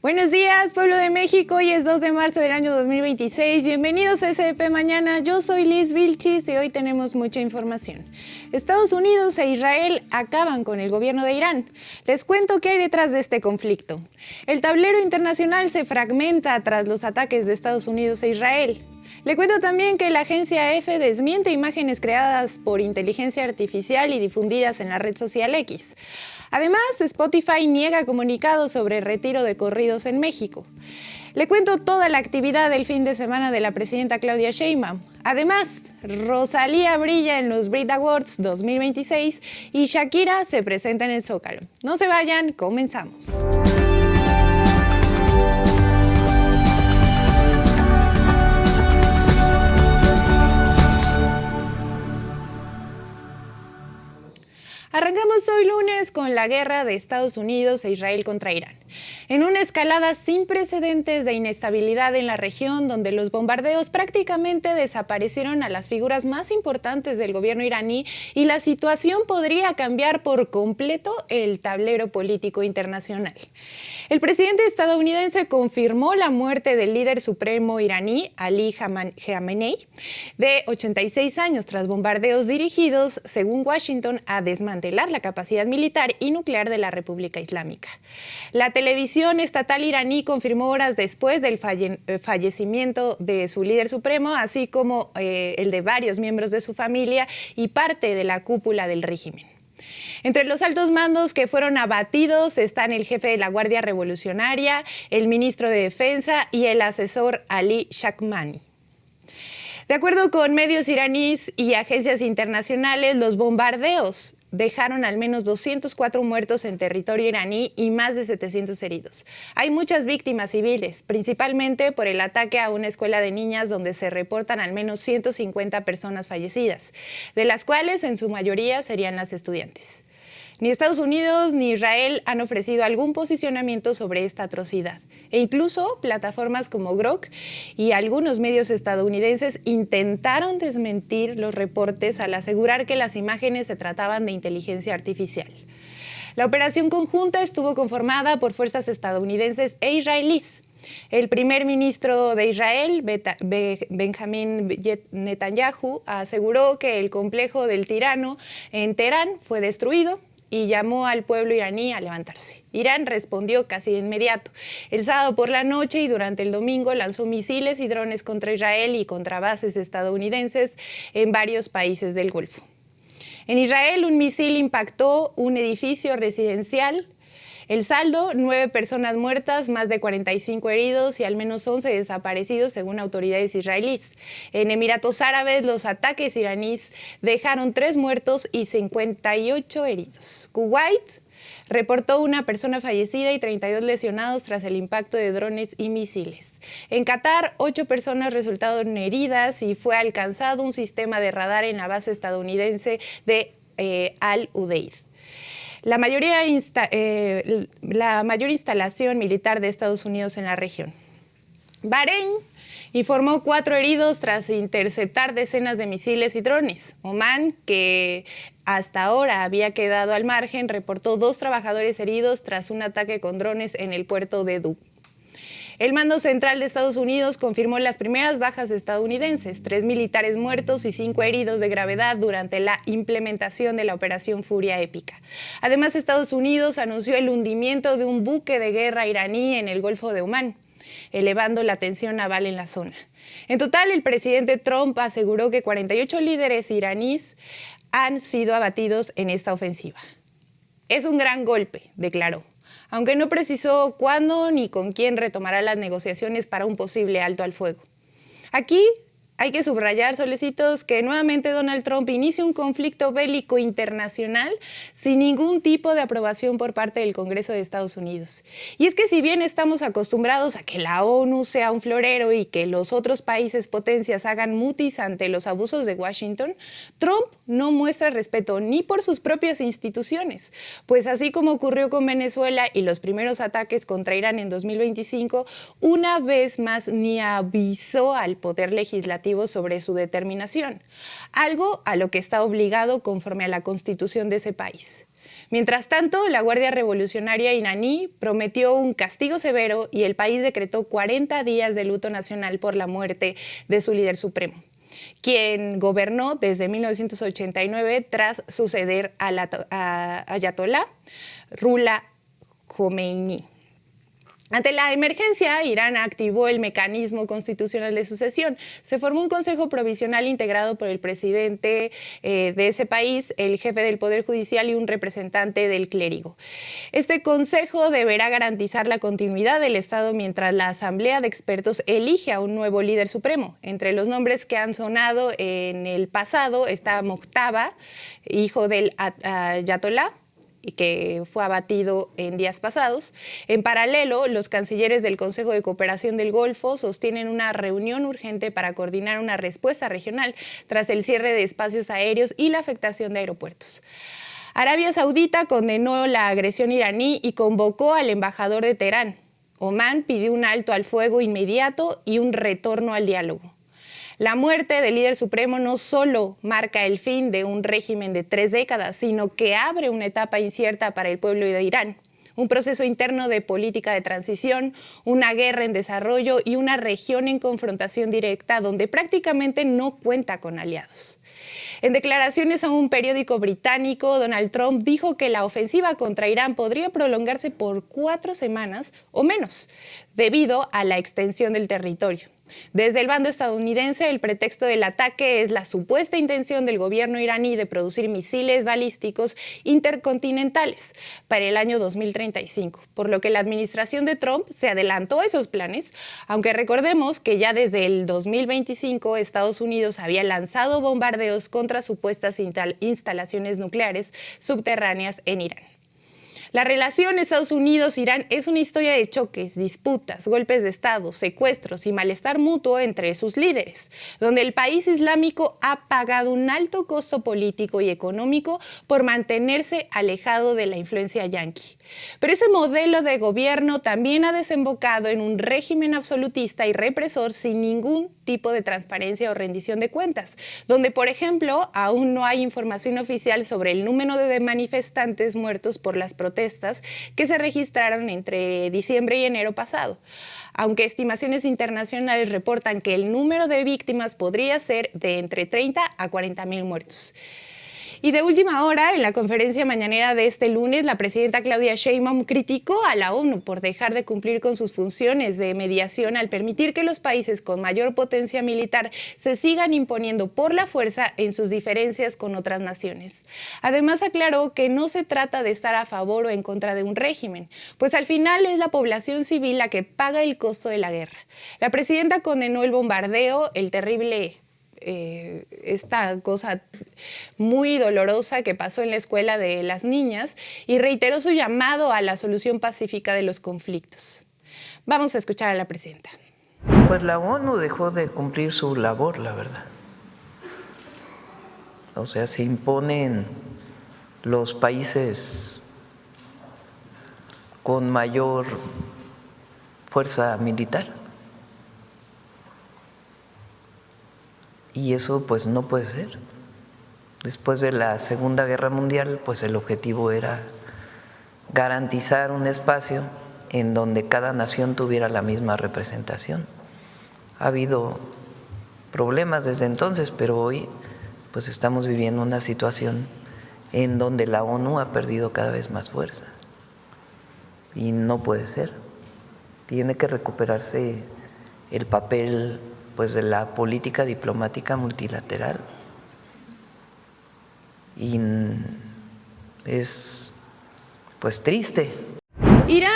Buenos días, pueblo de México. Hoy es 2 de marzo del año 2026. Bienvenidos a SDP Mañana. Yo soy Liz Vilchis y hoy tenemos mucha información. Estados Unidos e Israel acaban con el gobierno de Irán. Les cuento qué hay detrás de este conflicto. El tablero internacional se fragmenta tras los ataques de Estados Unidos e Israel. Le cuento también que la agencia EFE desmiente imágenes creadas por inteligencia artificial y difundidas en la red social X. Además, Spotify niega comunicados sobre retiro de corridos en México. Le cuento toda la actividad del fin de semana de la presidenta Claudia Sheinbaum. Además, Rosalía brilla en los Brit Awards 2026 y Shakira se presenta en el Zócalo. No se vayan, comenzamos. Arrancamos hoy lunes con la guerra de Estados Unidos e Israel contra Irán. En una escalada sin precedentes de inestabilidad en la región, donde los bombardeos prácticamente desaparecieron a las figuras más importantes del gobierno iraní y la situación podría cambiar por completo el tablero político internacional. El presidente estadounidense confirmó la muerte del líder supremo iraní, Ali Khamenei, de 86 años, tras bombardeos dirigidos, según Washington, a desmantelar la capacidad militar y nuclear de la República Islámica. La televisión estatal iraní confirmó horas después del fallecimiento de su líder supremo, así como el de varios miembros de su familia y parte de la cúpula del régimen. Entre los altos mandos que fueron abatidos están el jefe de la Guardia Revolucionaria, el ministro de Defensa y el asesor Ali Shakmani. De acuerdo con medios iraníes y agencias internacionales, los bombardeos dejaron al menos 204 muertos en territorio iraní y más de 700 heridos. Hay muchas víctimas civiles, principalmente por el ataque a una escuela de niñas donde se reportan al menos 150 personas fallecidas, de las cuales en su mayoría serían las estudiantes. Ni Estados Unidos ni Israel han ofrecido algún posicionamiento sobre esta atrocidad. E incluso plataformas como Grok y algunos medios estadounidenses intentaron desmentir los reportes al asegurar que las imágenes se trataban de inteligencia artificial. La operación conjunta estuvo conformada por fuerzas estadounidenses e israelíes. El primer ministro de Israel, Benjamin Netanyahu, aseguró que el complejo del tirano en Teherán fue destruido y llamó al pueblo iraní a levantarse. Irán respondió casi de inmediato. El sábado por la noche y durante el domingo lanzó misiles y drones contra Israel y contra bases estadounidenses en varios países del Golfo. En Israel, un misil impactó un edificio residencial. El saldo, 9 personas muertas, más de 45 heridos y al menos 11 desaparecidos, según autoridades israelíes. En Emiratos Árabes, los ataques iraníes dejaron 3 muertos y 58 heridos. Kuwait reportó una persona fallecida y 32 lesionados tras el impacto de drones y misiles. En Qatar, 8 personas resultaron heridas y fue alcanzado un sistema de radar en la base estadounidense de Al Udeid. La mayor instalación militar de Estados Unidos en la región. Bahrein informó 4 heridos tras interceptar decenas de misiles y drones. Omán, que hasta ahora había quedado al margen, reportó 2 trabajadores heridos tras un ataque con drones en el puerto de Dubái. El Mando Central de Estados Unidos confirmó las primeras bajas estadounidenses, 3 militares muertos y 5 heridos de gravedad durante la implementación de la Operación Furia Épica. Además, Estados Unidos anunció el hundimiento de un buque de guerra iraní en el Golfo de Omán, elevando la tensión naval en la zona. En total, el presidente Trump aseguró que 48 líderes iraníes han sido abatidos en esta ofensiva. Es un gran golpe, declaró, aunque no precisó cuándo ni con quién retomará las negociaciones para un posible alto al fuego. Aquí hay que subrayar, solecitos, que nuevamente Donald Trump inicia un conflicto bélico internacional sin ningún tipo de aprobación por parte del Congreso de Estados Unidos. Y es que si bien estamos acostumbrados a que la ONU sea un florero y que los otros países potencias hagan mutis ante los abusos de Washington, Trump no muestra respeto ni por sus propias instituciones, pues así como ocurrió con Venezuela y los primeros ataques contra Irán en 2025, una vez más ni avisó al poder legislativo sobre su determinación, algo a lo que está obligado conforme a la Constitución de ese país. Mientras tanto, la Guardia Revolucionaria iraní prometió un castigo severo y el país decretó 40 días de luto nacional por la muerte de su líder supremo, quien gobernó desde 1989 tras suceder a Ayatollah Ruhollah Khomeini. Ante la emergencia, Irán activó el mecanismo constitucional de sucesión. Se formó un consejo provisional integrado por el presidente de ese país, el jefe del Poder Judicial y un representante del clérigo. Este consejo deberá garantizar la continuidad del Estado mientras la Asamblea de Expertos elige a un nuevo líder supremo. Entre los nombres que han sonado en el pasado está Mojtaba, hijo del Ayatollah, y que fue abatido en días pasados. En paralelo, los cancilleres del Consejo de Cooperación del Golfo sostienen una reunión urgente para coordinar una respuesta regional tras el cierre de espacios aéreos y la afectación de aeropuertos. Arabia Saudita condenó la agresión iraní y convocó al embajador de Teherán. Omán pidió un alto al fuego inmediato y un retorno al diálogo. La muerte del líder supremo no solo marca el fin de un régimen de 3 décadas, sino que abre una etapa incierta para el pueblo de Irán. Un proceso interno de política de transición, una guerra en desarrollo y una región en confrontación directa donde prácticamente no cuenta con aliados. En declaraciones a un periódico británico, Donald Trump dijo que la ofensiva contra Irán podría prolongarse por 4 semanas o menos, debido a la extensión del territorio. Desde el bando estadounidense, el pretexto del ataque es la supuesta intención del gobierno iraní de producir misiles balísticos intercontinentales para el año 2035, por lo que la administración de Trump se adelantó a esos planes, aunque recordemos que ya desde el 2025 Estados Unidos había lanzado bombardeos contra supuestas instalaciones nucleares subterráneas en Irán. La relación Estados Unidos-Irán es una historia de choques, disputas, golpes de Estado, secuestros y malestar mutuo entre sus líderes, donde el país islámico ha pagado un alto costo político y económico por mantenerse alejado de la influencia yanqui. Pero ese modelo de gobierno también ha desembocado en un régimen absolutista y represor sin ningún tipo de transparencia o rendición de cuentas, donde, por ejemplo, aún no hay información oficial sobre el número de manifestantes muertos por las protestas que se registraron entre diciembre y enero pasado, aunque estimaciones internacionales reportan que el número de víctimas podría ser de entre 30 a 40,000 muertos. Y de última hora, en la conferencia mañanera de este lunes, la presidenta Claudia Sheinbaum criticó a la ONU por dejar de cumplir con sus funciones de mediación al permitir que los países con mayor potencia militar se sigan imponiendo por la fuerza en sus diferencias con otras naciones. Además, aclaró que no se trata de estar a favor o en contra de un régimen, pues al final es la población civil la que paga el costo de la guerra. La presidenta condenó el bombardeo, el terrible esta cosa muy dolorosa que pasó en la escuela de las niñas y reiteró su llamado a la solución pacífica de los conflictos. Vamos a escuchar a la presidenta. Pues la ONU dejó de cumplir su labor, la verdad. O sea, se imponen los países con mayor fuerza militar. Y eso pues no puede ser. Después de la Segunda Guerra Mundial, pues el objetivo era garantizar un espacio en donde cada nación tuviera la misma representación. Ha habido problemas desde entonces, pero hoy pues estamos viviendo una situación en donde la ONU ha perdido cada vez más fuerza. Y no puede ser. Tiene que recuperarse el papel pues de la política diplomática multilateral. Y es pues triste. Irán,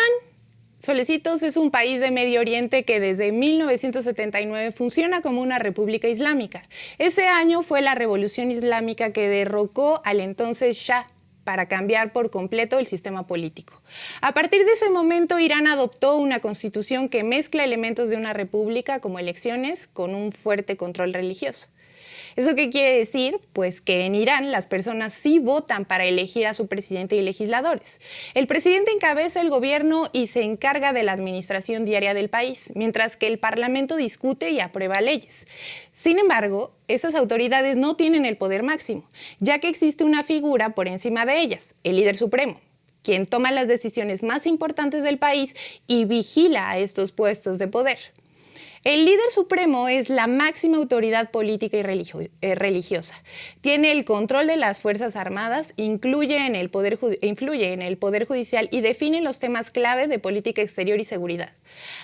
solecitos, es un país de Medio Oriente que desde 1979 funciona como una república islámica. Ese año fue la revolución islámica que derrocó al entonces Shah para cambiar por completo el sistema político. A partir de ese momento, Irán adoptó una constitución que mezcla elementos de una república como elecciones con un fuerte control religioso. ¿Eso qué quiere decir? Pues que en Irán las personas sí votan para elegir a su presidente y legisladores. El presidente encabeza el gobierno y se encarga de la administración diaria del país, mientras que el parlamento discute y aprueba leyes. Sin embargo, esas autoridades no tienen el poder máximo, ya que existe una figura por encima de ellas, el líder supremo, quien toma las decisiones más importantes del país y vigila a estos puestos de poder. El líder supremo es la máxima autoridad política y religiosa. Tiene el control de las Fuerzas Armadas, influye en el Poder Judicial y define los temas clave de política exterior y seguridad.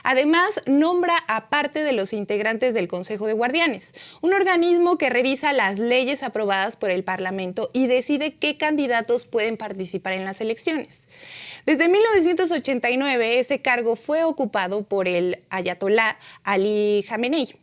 Además, nombra a parte de los integrantes del Consejo de Guardianes, un organismo que revisa las leyes aprobadas por el Parlamento y decide qué candidatos pueden participar en las elecciones. Desde 1989, ese cargo fue ocupado por el ayatolá Ali Khamenei,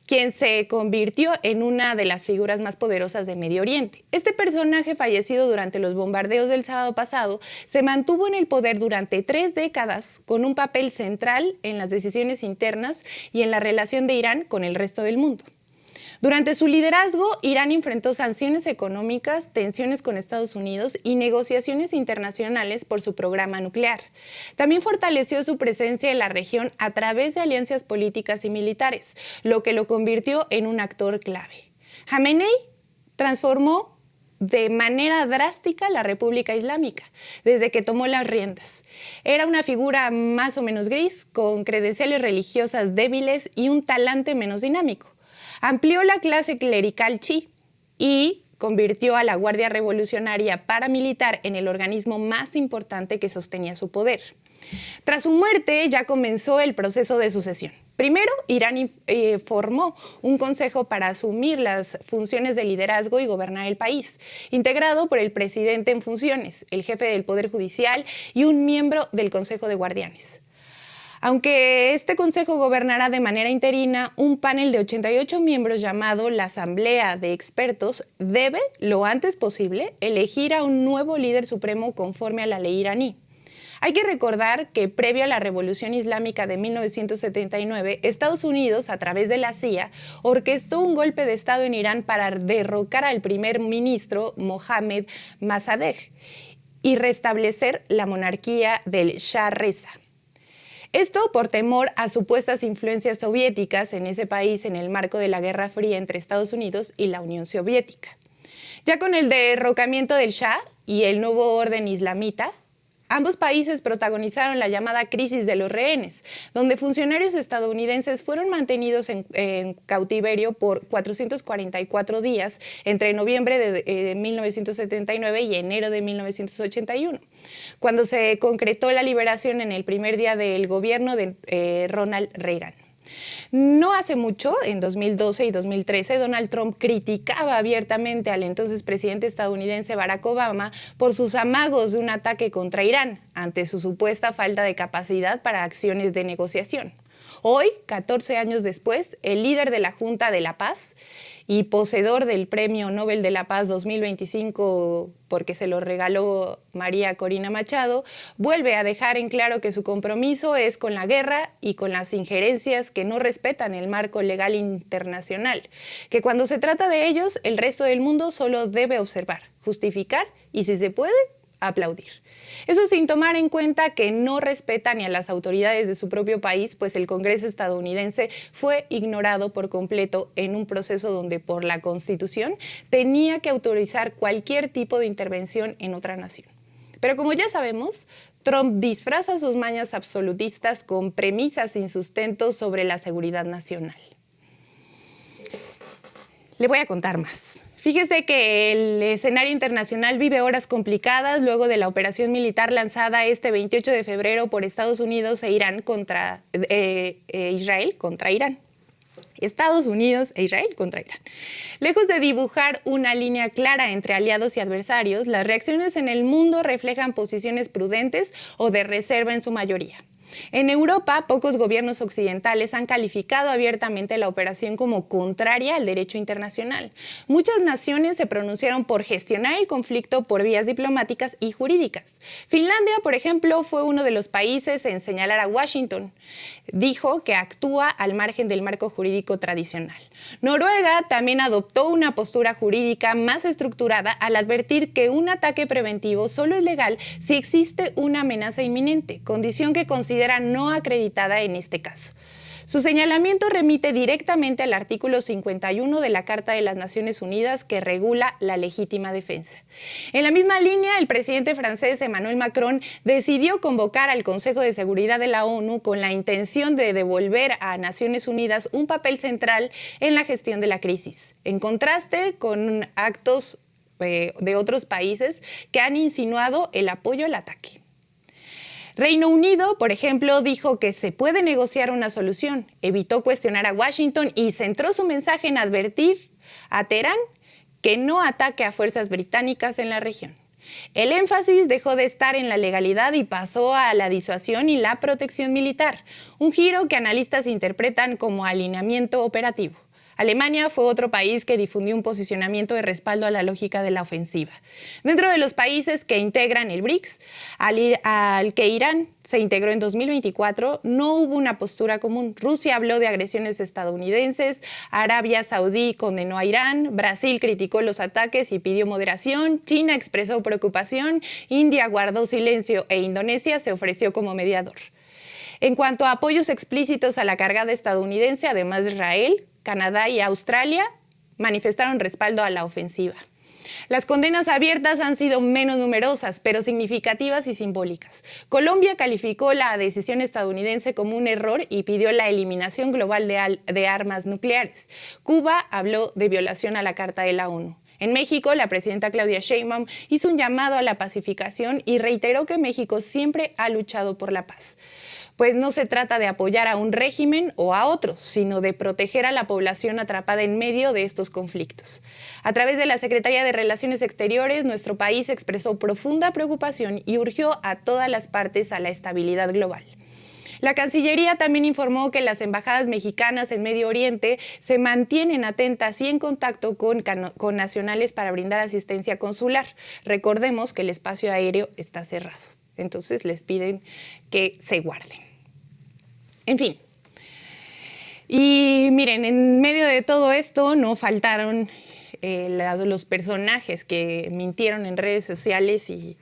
quien se convirtió en una de las figuras más poderosas de Medio Oriente. Este personaje, fallecido durante los bombardeos del sábado pasado, se mantuvo en el poder durante 3 décadas, con un papel central en las decisiones internas y en la relación de Irán con el resto del mundo. Durante su liderazgo, Irán enfrentó sanciones económicas, tensiones con Estados Unidos y negociaciones internacionales por su programa nuclear. También fortaleció su presencia en la región a través de alianzas políticas y militares, lo que lo convirtió en un actor clave. Khamenei transformó de manera drástica la República Islámica desde que tomó las riendas. Era una figura más o menos gris, con credenciales religiosas débiles y un talante menos dinámico. Amplió la clase clerical chií y convirtió a la Guardia Revolucionaria Paramilitar en el organismo más importante que sostenía su poder. Tras su muerte, ya comenzó el proceso de sucesión. Primero, Irán formó un consejo para asumir las funciones de liderazgo y gobernar el país, integrado por el presidente en funciones, el jefe del Poder Judicial y un miembro del Consejo de Guardianes. Aunque este consejo gobernará de manera interina, un panel de 88 miembros llamado la Asamblea de Expertos debe, lo antes posible, elegir a un nuevo líder supremo conforme a la ley iraní. Hay que recordar que previo a la Revolución Islámica de 1979, Estados Unidos, a través de la CIA, orquestó un golpe de Estado en Irán para derrocar al primer ministro Mohammad Mossadegh y restablecer la monarquía del Shah Reza. Esto por temor a supuestas influencias soviéticas en ese país en el marco de la Guerra Fría entre Estados Unidos y la Unión Soviética. Ya con el derrocamiento del Shah y el nuevo orden islamita, ambos países protagonizaron la llamada crisis de los rehenes, donde funcionarios estadounidenses fueron mantenidos en cautiverio por 444 días entre noviembre de 1979 y enero de 1981, cuando se concretó la liberación en el primer día del gobierno de Ronald Reagan. No hace mucho, en 2012 y 2013, Donald Trump criticaba abiertamente al entonces presidente estadounidense Barack Obama por sus amagos de un ataque contra Irán ante su supuesta falta de capacidad para acciones de negociación. Hoy, 14 años después, el líder de la Junta de la Paz y poseedor del Premio Nobel de la Paz 2025 porque se lo regaló María Corina Machado, vuelve a dejar en claro que su compromiso es con la guerra y con las injerencias que no respetan el marco legal internacional, que cuando se trata de ellos, el resto del mundo solo debe observar, justificar y, si se puede, aplaudir. Eso sin tomar en cuenta que no respeta ni a las autoridades de su propio país, pues el Congreso estadounidense fue ignorado por completo en un proceso donde por la Constitución tenía que autorizar cualquier tipo de intervención en otra nación. Pero como ya sabemos, Trump disfraza sus mañas absolutistas con premisas sin sustento sobre la seguridad nacional. Le voy a contar más. Fíjese que el escenario internacional vive horas complicadas luego de la operación militar lanzada este 28 de febrero por Estados Unidos e Irán contra Israel contra Irán. Estados Unidos e Israel contra Irán. Lejos de dibujar una línea clara entre aliados y adversarios, las reacciones en el mundo reflejan posiciones prudentes o de reserva en su mayoría. En Europa, pocos gobiernos occidentales han calificado abiertamente la operación como contraria al derecho internacional. Muchas naciones se pronunciaron por gestionar el conflicto por vías diplomáticas y jurídicas. Finlandia, por ejemplo, fue uno de los países en señalar a Washington. Dijo que actúa al margen del marco jurídico tradicional. Noruega también adoptó una postura jurídica más estructurada al advertir que un ataque preventivo solo es legal si existe una amenaza inminente, condición que considera no acreditada en este caso. Su señalamiento remite directamente al artículo 51 de la Carta de las Naciones Unidas que regula la legítima defensa. En la misma línea, el presidente francés Emmanuel Macron decidió convocar al Consejo de Seguridad de la ONU con la intención de devolver a Naciones Unidas un papel central en la gestión de la crisis, en contraste con actos de otros países que han insinuado el apoyo al ataque. Reino Unido, por ejemplo, dijo que se puede negociar una solución, evitó cuestionar a Washington y centró su mensaje en advertir a Teherán que no ataque a fuerzas británicas en la región. El énfasis dejó de estar en la legalidad y pasó a la disuasión y la protección militar, un giro que analistas interpretan como alineamiento operativo. Alemania fue otro país que difundió un posicionamiento de respaldo a la lógica de la ofensiva. Dentro de los países que integran el BRICS, al que Irán se integró en 2024, no hubo una postura común. Rusia habló de agresiones estadounidenses, Arabia Saudí condenó a Irán, Brasil criticó los ataques y pidió moderación, China expresó preocupación, India guardó silencio e Indonesia se ofreció como mediador. En cuanto a apoyos explícitos a la cargada estadounidense, además de Israel, Canadá y Australia manifestaron respaldo a la ofensiva. Las condenas abiertas han sido menos numerosas, pero significativas y simbólicas. Colombia calificó la decisión estadounidense como un error y pidió la eliminación global de armas nucleares. Cuba habló de violación a la Carta de la ONU. En México, la presidenta Claudia Sheinbaum hizo un llamado a la pacificación y reiteró que México siempre ha luchado por la paz. Pues no se trata de apoyar a un régimen o a otros, sino de proteger a la población atrapada en medio de estos conflictos. A través de la Secretaría de Relaciones Exteriores, nuestro país expresó profunda preocupación y urgió a todas las partes a la estabilidad global. La Cancillería también informó que las embajadas mexicanas en Medio Oriente se mantienen atentas y en contacto con nacionales para brindar asistencia consular. Recordemos que el espacio aéreo está cerrado, entonces les piden que se guarden. En fin. Y miren, en medio de todo esto no faltaron los personajes que mintieron en redes sociales y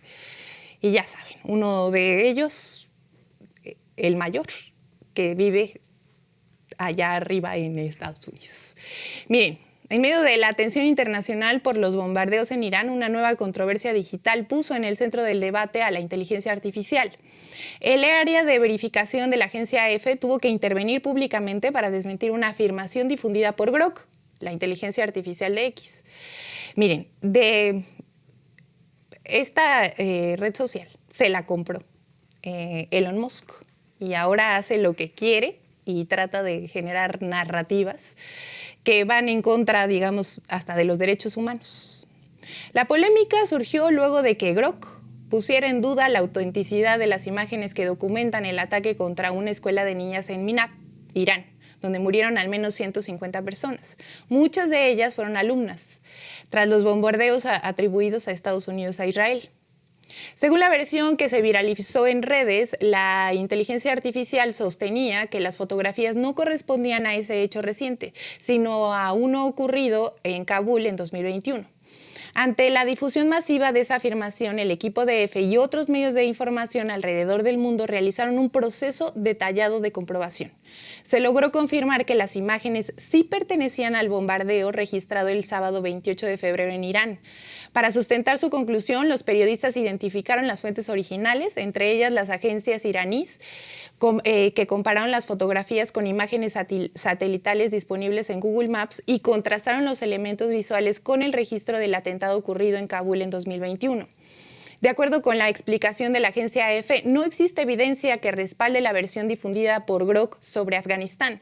ya saben, uno de ellos, el mayor, que vive allá arriba en Estados Unidos. Miren, en medio de la atención internacional por los bombardeos en Irán, una nueva controversia digital puso en el centro del debate a la inteligencia artificial. El área de verificación de la agencia EFE tuvo que intervenir públicamente para desmentir una afirmación difundida por Grok, la inteligencia artificial de X. Miren, de esta red social se la compró Elon Musk y ahora hace lo que quiere y trata de generar narrativas que van en contra, digamos, hasta de los derechos humanos. La polémica surgió luego de que Grok pusiera en duda la autenticidad de las imágenes que documentan el ataque contra una escuela de niñas en Minab, Irán, donde murieron al menos 150 personas. Muchas de ellas fueron alumnas, tras los bombardeos atribuidos a Estados Unidos a Israel. Según la versión que se viralizó en redes, la inteligencia artificial sostenía que las fotografías no correspondían a ese hecho reciente, sino a uno ocurrido en Kabul en 2021. Ante la difusión masiva de esa afirmación, el equipo de EFE y otros medios de información alrededor del mundo realizaron un proceso detallado de comprobación. Se logró confirmar que las imágenes sí pertenecían al bombardeo registrado el sábado 28 de febrero en Irán. Para sustentar su conclusión, los periodistas identificaron las fuentes originales, entre ellas las agencias iraníes, que compararon las fotografías con imágenes satelitales disponibles en Google Maps y contrastaron los elementos visuales con el registro del atentado ocurrido en Kabul en 2021. De acuerdo con la explicación de la agencia EFE, no existe evidencia que respalde la versión difundida por Grok sobre Afganistán.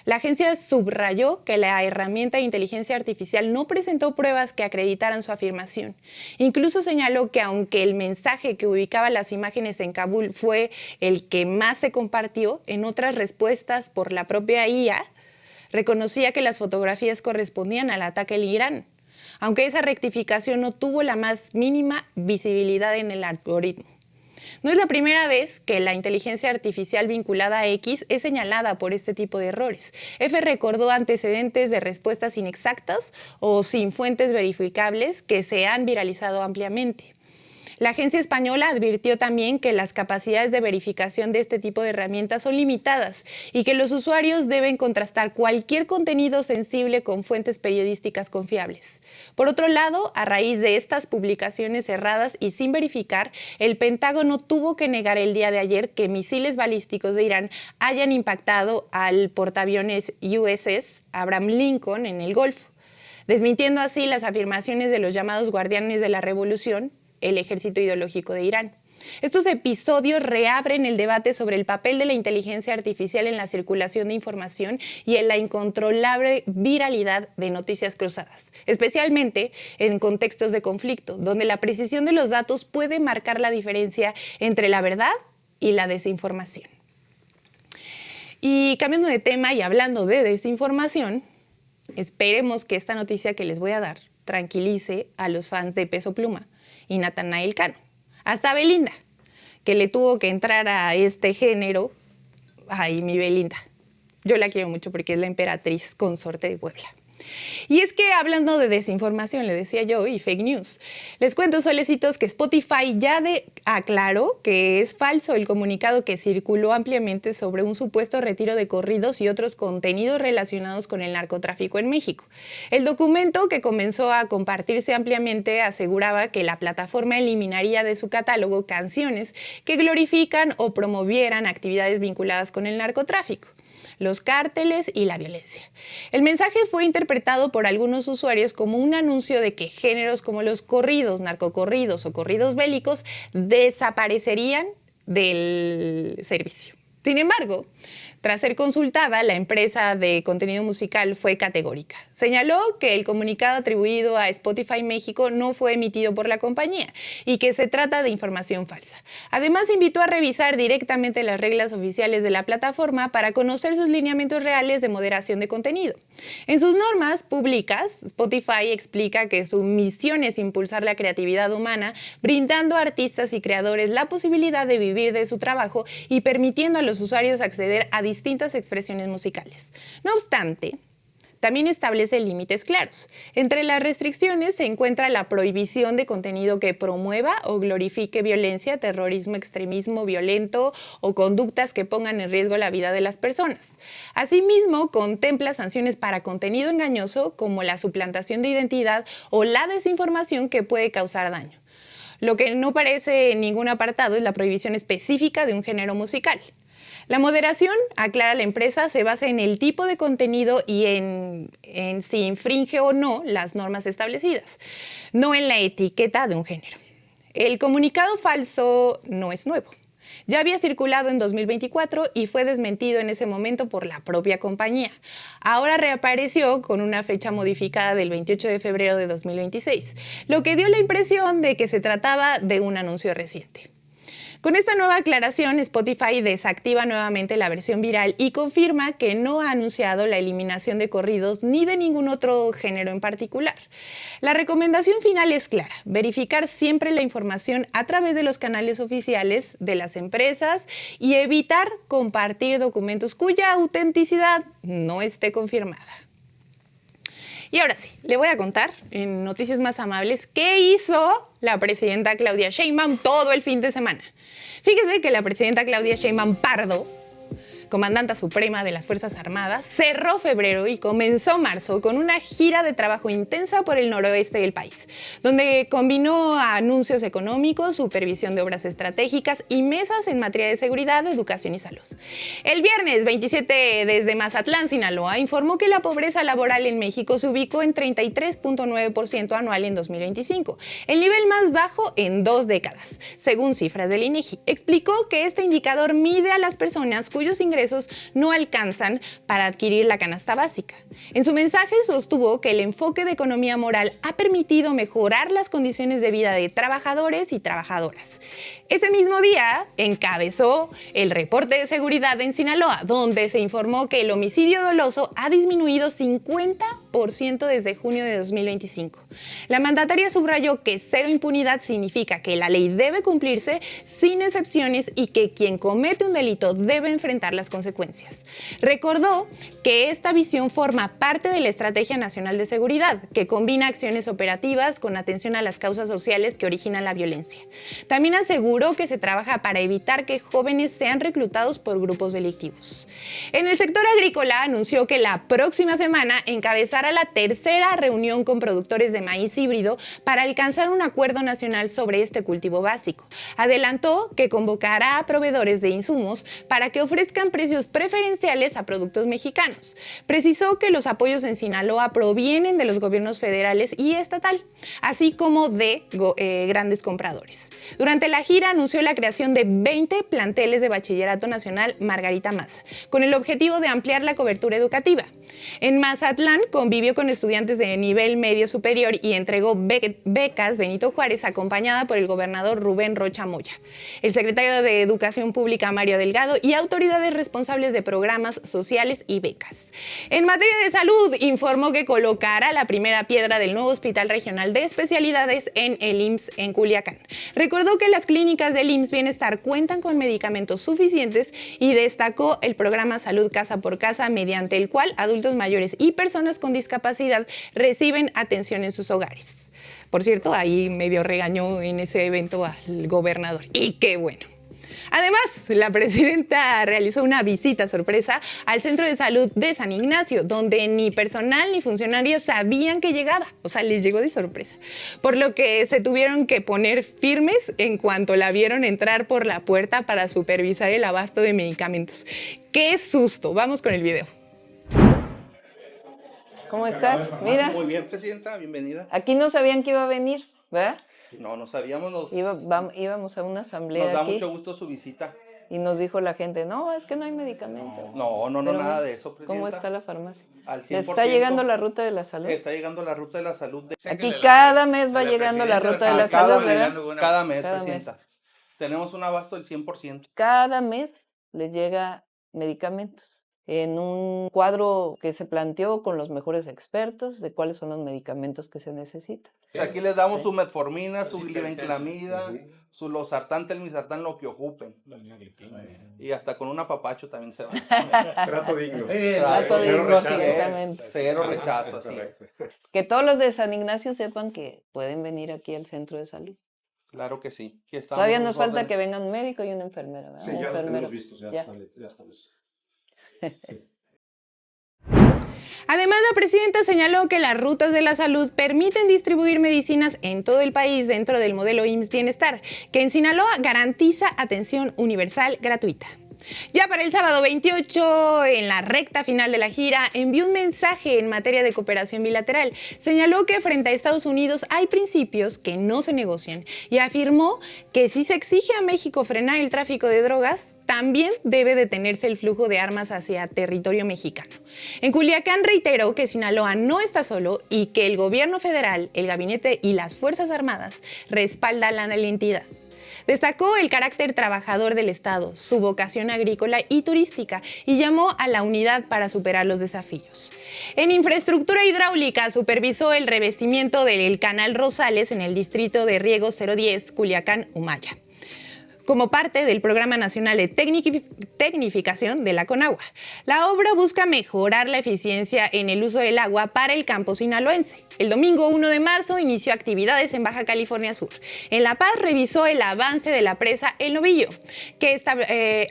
La agencia subrayó que la herramienta de inteligencia artificial no presentó pruebas que acreditaran su afirmación. Incluso señaló que aunque el mensaje que ubicaba las imágenes en Kabul fue el que más se compartió, en otras respuestas por la propia IA, reconocía que las fotografías correspondían al ataque en Irán, aunque esa rectificación no tuvo la más mínima visibilidad en el algoritmo. No es la primera vez que la inteligencia artificial vinculada a X es señalada por este tipo de errores. F recordó antecedentes de respuestas inexactas o sin fuentes verificables que se han viralizado ampliamente. La agencia española advirtió también que las capacidades de verificación de este tipo de herramientas son limitadas y que los usuarios deben contrastar cualquier contenido sensible con fuentes periodísticas confiables. Por otro lado, a raíz de estas publicaciones cerradas y sin verificar, el Pentágono tuvo que negar el día de ayer que misiles balísticos de Irán hayan impactado al portaaviones USS Abraham Lincoln en el Golfo, desmintiendo así las afirmaciones de los llamados guardianes de la revolución, el ejército ideológico de Irán. Estos episodios reabren el debate sobre el papel de la inteligencia artificial en la circulación de información y en la incontrolable viralidad de noticias cruzadas, especialmente en contextos de conflicto, donde la precisión de los datos puede marcar la diferencia entre la verdad y la desinformación. Y cambiando de tema y hablando de desinformación, esperemos que esta noticia que les voy a dar tranquilice a los fans de Peso Pluma y Natanael Cano. Hasta Belinda, que le tuvo que entrar a este género. Ay, mi Belinda. Yo la quiero mucho porque es la emperatriz consorte de Puebla. Y es que hablando de desinformación, le decía yo, y fake news, les cuento, solecitos, que Spotify ya aclaró que es falso el comunicado que circuló ampliamente sobre un supuesto retiro de corridos y otros contenidos relacionados con el narcotráfico en México. El documento, que comenzó a compartirse ampliamente, aseguraba que la plataforma eliminaría de su catálogo canciones que glorifican o promovieran actividades vinculadas con el narcotráfico, los cárteles y la violencia. El mensaje fue interpretado por algunos usuarios como un anuncio de que géneros como los corridos, narcocorridos o corridos bélicos desaparecerían del servicio. Sin embargo, tras ser consultada, la empresa de contenido musical fue categórica. Señaló que el comunicado atribuido a Spotify México no fue emitido por la compañía y que se trata de información falsa. Además, invitó a revisar directamente las reglas oficiales de la plataforma para conocer sus lineamientos reales de moderación de contenido. En sus normas públicas, Spotify explica que su misión es impulsar la creatividad humana, brindando a artistas y creadores la posibilidad de vivir de su trabajo y permitiendo a los usuarios acceder a distintas expresiones musicales. No obstante, también establece límites claros. Entre las restricciones se encuentra la prohibición de contenido que promueva o glorifique violencia, terrorismo, extremismo violento o conductas que pongan en riesgo la vida de las personas. Asimismo, contempla sanciones para contenido engañoso como la suplantación de identidad o la desinformación que puede causar daño. Lo que no aparece en ningún apartado es la prohibición específica de un género musical. La moderación, aclara la empresa, se basa en el tipo de contenido y en si infringe o no las normas establecidas, no en la etiqueta de un género. El comunicado falso no es nuevo. Ya había circulado en 2024 y fue desmentido en ese momento por la propia compañía. Ahora reapareció con una fecha modificada del 28 de febrero de 2026, lo que dio la impresión de que se trataba de un anuncio reciente. Con esta nueva aclaración, Spotify desactiva nuevamente la versión viral y confirma que no ha anunciado la eliminación de corridos ni de ningún otro género en particular. La recomendación final es clara: verificar siempre la información a través de los canales oficiales de las empresas y evitar compartir documentos cuya autenticidad no esté confirmada. Y ahora sí, le voy a contar, en noticias más amables, qué hizo la presidenta Claudia Sheinbaum todo el fin de semana. Fíjese que la presidenta Claudia Sheinbaum Pardo, comandanta suprema de las Fuerzas Armadas, cerró febrero y comenzó marzo con una gira de trabajo intensa por el noroeste del país, donde combinó anuncios económicos, supervisión de obras estratégicas y mesas en materia de seguridad, educación y salud. El viernes 27, desde Mazatlán, Sinaloa, informó que la pobreza laboral en México se ubicó en 33.9% anual en 2025, el nivel más bajo en 2 décadas, según cifras del INEGI. Explicó que este indicador mide a las personas cuyos ingresos ingresos no alcanzan para adquirir la canasta básica. En su mensaje sostuvo que el enfoque de economía moral ha permitido mejorar las condiciones de vida de trabajadores y trabajadoras. Ese mismo día encabezó el reporte de seguridad en Sinaloa, donde se informó que el homicidio doloso ha disminuido 50% desde junio de 2025. La mandataria subrayó que cero impunidad significa que la ley debe cumplirse sin excepciones y que quien comete un delito debe enfrentar las consecuencias. Recordó que esta visión forma parte de la Estrategia Nacional de Seguridad, que combina acciones operativas con atención a las causas sociales que originan la violencia. También aseguró que se trabaja para evitar que jóvenes sean reclutados por grupos delictivos. En el sector agrícola anunció que la próxima semana encabezará la tercera reunión con productores de maíz híbrido para alcanzar un acuerdo nacional sobre este cultivo básico. Adelantó que convocará a proveedores de insumos para que ofrezcan precios preferenciales a productos mexicanos. Precisó que los apoyos en Sinaloa provienen de los gobiernos federales y estatal, así como de grandes compradores. Durante la gira anunció la creación de 20 planteles de Bachillerato Nacional Margarita Maza, con el objetivo de ampliar la cobertura educativa. En Mazatlán convivió con estudiantes de nivel medio superior y entregó becas Benito Juárez, acompañada por el gobernador Rubén Rocha Moya, el secretario de Educación Pública Mario Delgado y autoridades responsables de programas sociales y becas. En materia de salud, informó que colocará la primera piedra del nuevo Hospital Regional de Especialidades en el IMSS en Culiacán. Recordó que las clínicas del IMSS Bienestar cuentan con medicamentos suficientes y destacó el programa Salud Casa por Casa, mediante el cual adultos mayores y personas con discapacidad reciben atención en sus hogares. Por cierto, ahí medio regañó en ese evento al gobernador. Y qué bueno. Además, la presidenta realizó una visita sorpresa al Centro de Salud de San Ignacio, donde ni personal ni funcionarios sabían que llegaba, o sea, les llegó de sorpresa, por lo que se tuvieron que poner firmes en cuanto la vieron entrar por la puerta para supervisar el abasto de medicamentos. ¡Qué susto! Vamos con el video. ¿Cómo estás? Mira. Muy bien, presidenta, bienvenida. Aquí no sabían que iba a venir, ¿verdad? No sabíamos. Íbamos a una asamblea Nos da aquí mucho gusto su visita. y nos dijo la gente, no, es que no hay medicamentos. No, nada de eso, presidenta. ¿Cómo está la farmacia? Al 100%. ¿Está llegando la ruta de la salud? Está llegando la ruta de la salud. Aquí cada mes va llegando la ruta de la salud, ¿verdad? Cada mes, presidenta. Tenemos un abasto del 100%. Cada mes les llega medicamentos en un cuadro que se planteó con los mejores expertos de cuáles son los medicamentos que se necesitan. Aquí les damos su metformina, su glibenclamida, su losartán, telmisartán, lo que ocupen. Y hasta con un apapacho también se va. Trato digno. Trato digno, exactamente. Cero rechazo, así. Que todos los de San Ignacio sepan que pueden venir aquí al centro de salud. Claro que sí. Todavía nos falta que vengan un médico y una enfermera, ¿verdad? Sí, ya los tenemos vistos, ya estamos. Además, la presidenta señaló que las rutas de la salud permiten distribuir medicinas en todo el país dentro del modelo IMSS Bienestar, que en Sinaloa garantiza atención universal gratuita. Ya para el sábado 28, en la recta final de la gira, envió un mensaje en materia de cooperación bilateral. Señaló que frente a Estados Unidos hay principios que no se negocian y afirmó que si se exige a México frenar el tráfico de drogas, también debe detenerse el flujo de armas hacia territorio mexicano. En Culiacán reiteró que Sinaloa no está solo y que el gobierno federal, el gabinete y las Fuerzas Armadas respaldan la entidad. Destacó el carácter trabajador del Estado, su vocación agrícola y turística y llamó a la unidad para superar los desafíos. En infraestructura hidráulica supervisó el revestimiento del Canal Rosales en el distrito de riego 010 Culiacán-Humaya, como parte del Programa Nacional de Tecnificación de la Conagua. La obra busca mejorar la eficiencia en el uso del agua para el campo sinaloense. El domingo 1 de marzo inició actividades en Baja California Sur. En La Paz revisó el avance de la presa El Novillo, que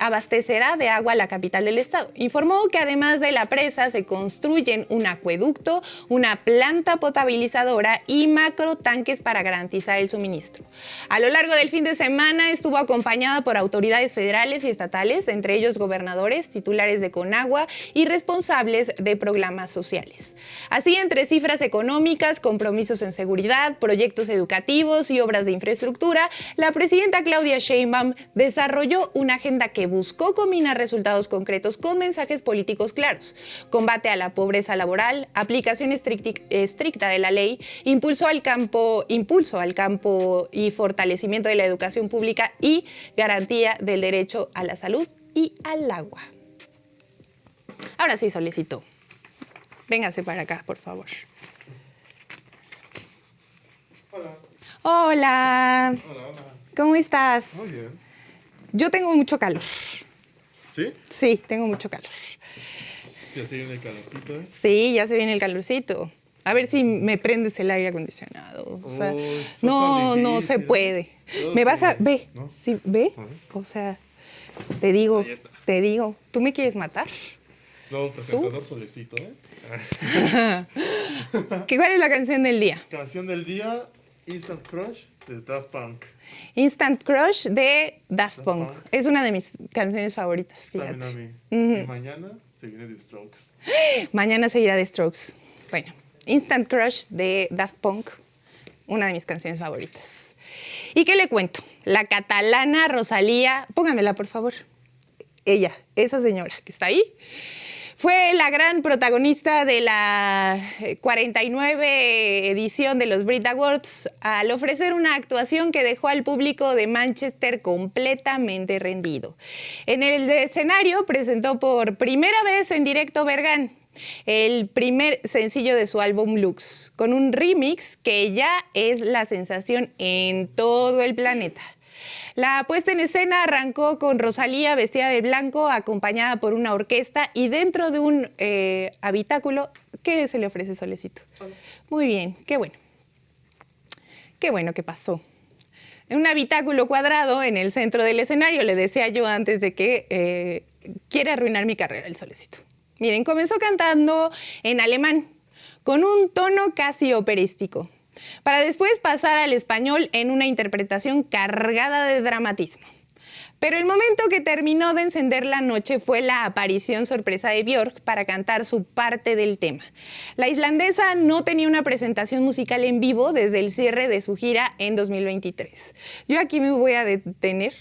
abastecerá de agua a la capital del estado. Informó que además de la presa se construyen un acueducto, una planta potabilizadora y macro tanques para garantizar el suministro. A lo largo del fin de semana estuvo acompañado acompañada por autoridades federales y estatales, entre ellos gobernadores, titulares de Conagua y responsables de programas sociales. Así, entre cifras económicas, compromisos en seguridad, proyectos educativos y obras de infraestructura, la presidenta Claudia Sheinbaum desarrolló una agenda que buscó combinar resultados concretos con mensajes políticos claros: combate a la pobreza laboral, aplicación estricta de la ley, impulso al campo y fortalecimiento de la educación pública y garantía del derecho a la salud y al agua. Ahora sí, Solecito, véngase para acá, por favor. Hola. Hola. Hola, hola. ¿Cómo estás? Muy bien. Yo tengo mucho calor. ¿Sí? Sí, tengo mucho calor. Ya se viene el calorcito, ¿eh? Sí, ya se viene el calorcito. A ver si me prendes el aire acondicionado. O sea, Eso no, está no difícil, se puede. Todo Me vas a... está Ve, ¿no? sí, ve. Ajá. O sea, te digo, Ahí está. ¿tú me quieres matar? No, presentador Solecito, ¿eh? ¿Cuál es la canción del día? Canción del día, Instant Crush, de Daft Punk. Instant Crush de Daft Punk. Punk. Es una de mis canciones favoritas, fíjate. También a mí. Y mañana se viene The Strokes. Mañana seguirá The Strokes. Bueno, Instant Crush de Daft Punk, una de mis canciones favoritas. ¿Y qué le cuento? La catalana Rosalía, póngamela por favor. Ella, esa señora que está ahí, fue la gran protagonista de la 49 edición de los Brit Awards al ofrecer una actuación que dejó al público de Manchester completamente rendido. En el escenario presentó por primera vez en directo Bergán, el primer sencillo de su álbum Lux, con un remix que ya es la sensación en todo el planeta. La puesta en escena arrancó con Rosalía vestida de blanco, acompañada por una orquesta y dentro de un habitáculo. ¿Qué se le ofrece, Solecito? Muy bien, qué bueno. Qué bueno que pasó. En un habitáculo cuadrado en el centro del escenario, le decía yo antes de que quiere arruinar mi carrera el Solecito. Miren, comenzó cantando en alemán, con un tono casi operístico, para después pasar al español en una interpretación cargada de dramatismo. Pero el momento que terminó de encender la noche fue la aparición sorpresa de Björk para cantar su parte del tema. La islandesa no tenía una presentación musical en vivo desde el cierre de su gira en 2023. Yo aquí me voy a detener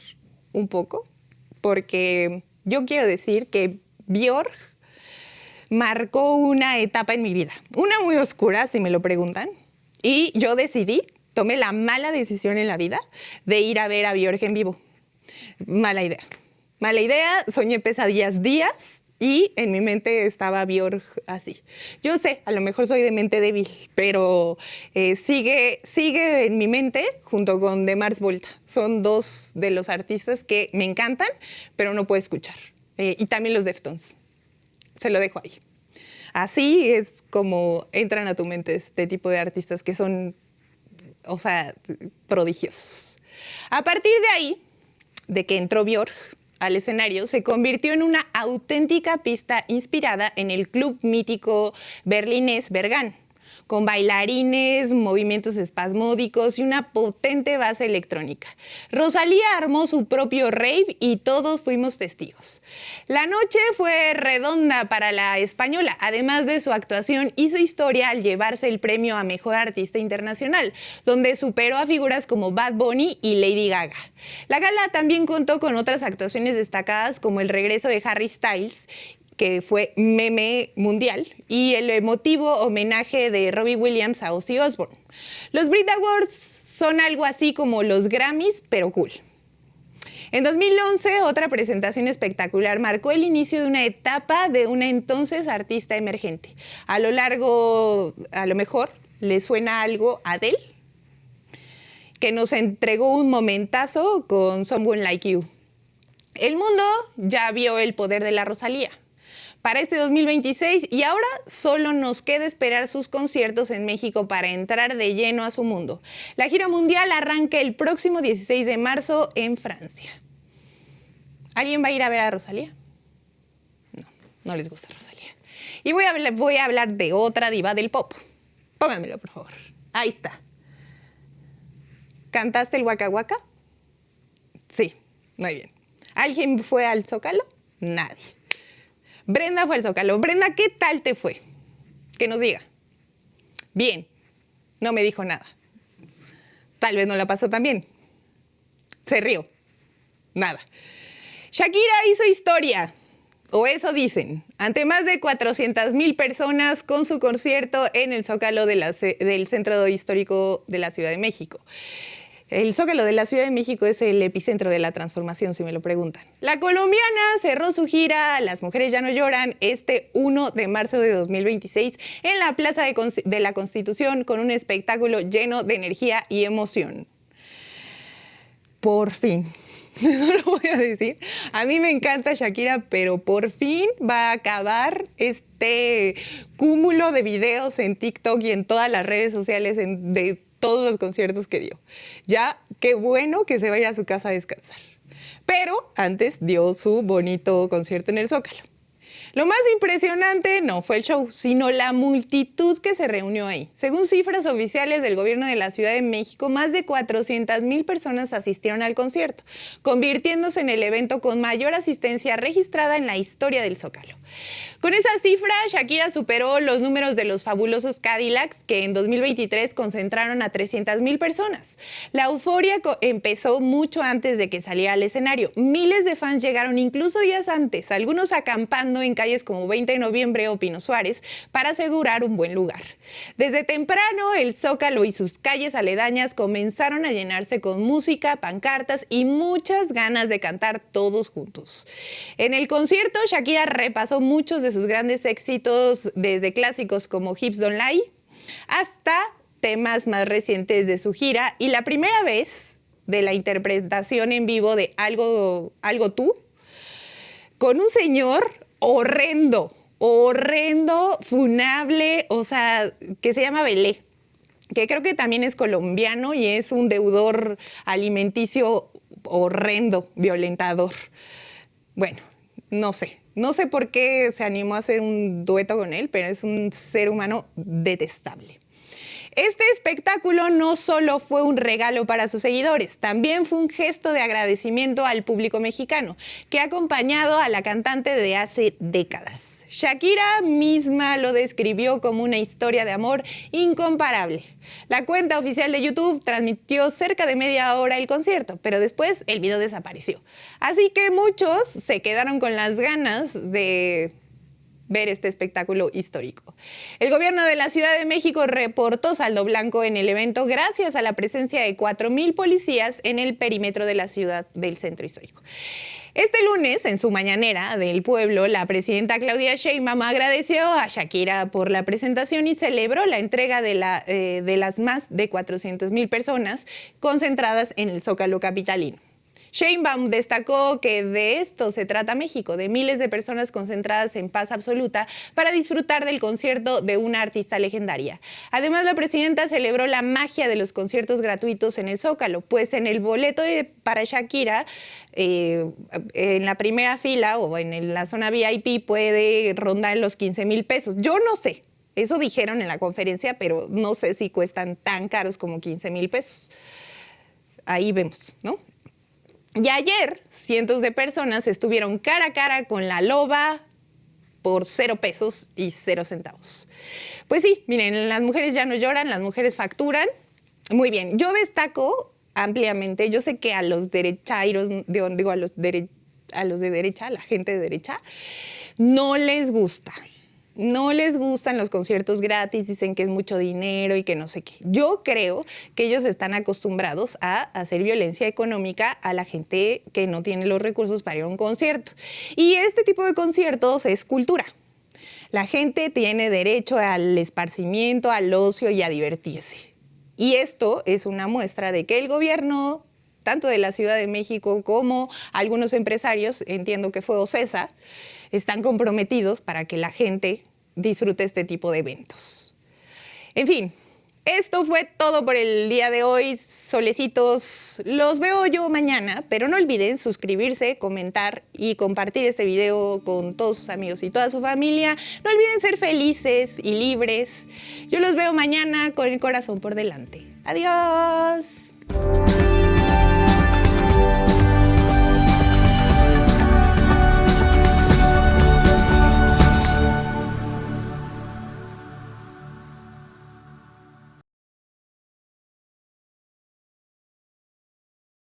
un poco, porque yo quiero decir que Björk marcó una etapa en mi vida, una muy oscura, si me lo preguntan. Y yo tomé la mala decisión en la vida de ir a ver a Björk en vivo. Mala idea. Mala idea, soñé pesadillas días y en mi mente estaba Björk así. Yo sé, a lo mejor soy de mente débil, pero sigue en mi mente junto con The Mars Volta. Son dos de los artistas que me encantan, pero no puedo escuchar. Y también los Deftones. Se lo dejo ahí. Así es como entran a tu mente este tipo de artistas que son, o sea, prodigiosos. A partir de ahí, de que entró Björk al escenario, se convirtió en una auténtica pista inspirada en el club mítico berlinés Bergán, con bailarines, movimientos espasmódicos y una potente base electrónica. Rosalía armó su propio rave y todos fuimos testigos. La noche fue redonda para la española. Además de su actuación, hizo historia al llevarse el premio a Mejor Artista Internacional, donde superó a figuras como Bad Bunny y Lady Gaga. La gala también contó con otras actuaciones destacadas como el regreso de Harry Styles, que fue meme mundial, y el emotivo homenaje de Robbie Williams a Ozzy Osbourne. Los Brit Awards son algo así como los Grammys, pero cool. En 2011, otra presentación espectacular marcó el inicio de una etapa de una entonces artista emergente. A lo mejor le suena algo a Adele, que nos entregó un momentazo con Someone Like You. El mundo ya vio el poder de la Rosalía para este 2026 y ahora solo nos queda esperar sus conciertos en México para entrar de lleno a su mundo. La gira mundial arranca el próximo 16 de marzo en Francia. ¿Alguien va a ir a ver a Rosalía? No les gusta Rosalía. Y voy a hablar de otra diva del pop. Pónganmelo, por favor. Ahí está. ¿Cantaste el Waka Waka? Sí. Muy bien. ¿Alguien fue al Zócalo? Nadie. Brenda fue al Zócalo. Brenda, ¿qué tal te fue? Que nos diga. Bien. No me dijo nada. Tal vez no la pasó tan bien. Se rió. Nada. Shakira hizo historia, o eso dicen, ante más de 400,000 personas con su concierto en el Zócalo del Centro Histórico de la Ciudad de México. El Zócalo de la Ciudad de México es el epicentro de la transformación, si me lo preguntan. La colombiana cerró su gira Las Mujeres Ya No Lloran este 1 de marzo de 2026 en la Plaza de la Constitución con un espectáculo lleno de energía y emoción. Por fin. No lo voy a decir. A mí me encanta Shakira, pero por fin va a acabar este cúmulo de videos en TikTok y en todas las redes sociales de todos los conciertos que dio. Ya, qué bueno que se va a ir a su casa a descansar. Pero antes dio su bonito concierto en el Zócalo. Lo más impresionante no fue el show, sino la multitud que se reunió ahí. Según cifras oficiales del gobierno de la Ciudad de México, más de 400,000 personas asistieron al concierto, convirtiéndose en el evento con mayor asistencia registrada en la historia del Zócalo. Con esa cifra, Shakira superó los números de los fabulosos Cadillacs, que en 2023 concentraron a 300,000 personas. La euforia empezó mucho antes de que saliera al escenario. Miles de fans llegaron incluso días antes, algunos acampando en calles como 20 de noviembre o Pino Suárez para asegurar un buen lugar. Desde temprano, el Zócalo y sus calles aledañas comenzaron a llenarse con música, pancartas y muchas ganas de cantar todos juntos. En el concierto, Shakira repasó muchos de sus grandes éxitos, desde clásicos como Hips Don't Lie hasta temas más recientes de su gira, y la primera vez de la interpretación en vivo de Algo Tú, con un señor horrendo, funable, o sea, que se llama Belé, que creo que también es colombiano y es un deudor alimenticio horrendo, violentador. Bueno, no sé por qué se animó a hacer un dueto con él, pero es un ser humano detestable. Este espectáculo no solo fue un regalo para sus seguidores, también fue un gesto de agradecimiento al público mexicano, que ha acompañado a la cantante de hace décadas. Shakira misma lo describió como una historia de amor incomparable. La cuenta oficial de YouTube transmitió cerca de media hora el concierto, pero después el video desapareció. Así que muchos se quedaron con las ganas de ver este espectáculo histórico. El gobierno de la Ciudad de México reportó saldo blanco en el evento gracias a la presencia de 4,000 policías en el perímetro de la ciudad del centro histórico. Este lunes, en su mañanera del pueblo, la presidenta Claudia Sheinbaum agradeció a Shakira por la presentación y celebró la entrega de las más de 400,000 personas concentradas en el Zócalo capitalino. Sheinbaum destacó que de esto se trata México, de miles de personas concentradas en paz absoluta para disfrutar del concierto de una artista legendaria. Además, la presidenta celebró la magia de los conciertos gratuitos en el Zócalo, pues en el boleto para Shakira, en la primera fila o en la zona VIP puede rondar los 15,000 pesos. Yo no sé, eso dijeron en la conferencia, pero no sé si cuestan tan caros como 15,000 pesos. Ahí vemos, ¿no? Y ayer, cientos de personas estuvieron cara a cara con la loba por 0 pesos y 0 centavos. Pues sí, miren, las mujeres ya no lloran, las mujeres facturan. Muy bien, yo destaco ampliamente, yo sé que a los derechairos, digo, a los de derecha, la gente de derecha, no les gusta. No les gustan los conciertos gratis, dicen que es mucho dinero y que no sé qué. Yo creo que ellos están acostumbrados a hacer violencia económica a la gente que no tiene los recursos para ir a un concierto. Y este tipo de conciertos es cultura. La gente tiene derecho al esparcimiento, al ocio y a divertirse. Y esto es una muestra de que el gobierno, tanto de la Ciudad de México como algunos empresarios, entiendo que fue Ocesa, están comprometidos para que la gente disfrute este tipo de eventos. En fin, esto fue todo por el día de hoy, solecitos. Los veo yo mañana, pero no olviden suscribirse, comentar y compartir este video con todos sus amigos y toda su familia. No olviden ser felices y libres. Yo los veo mañana con el corazón por delante. Adiós.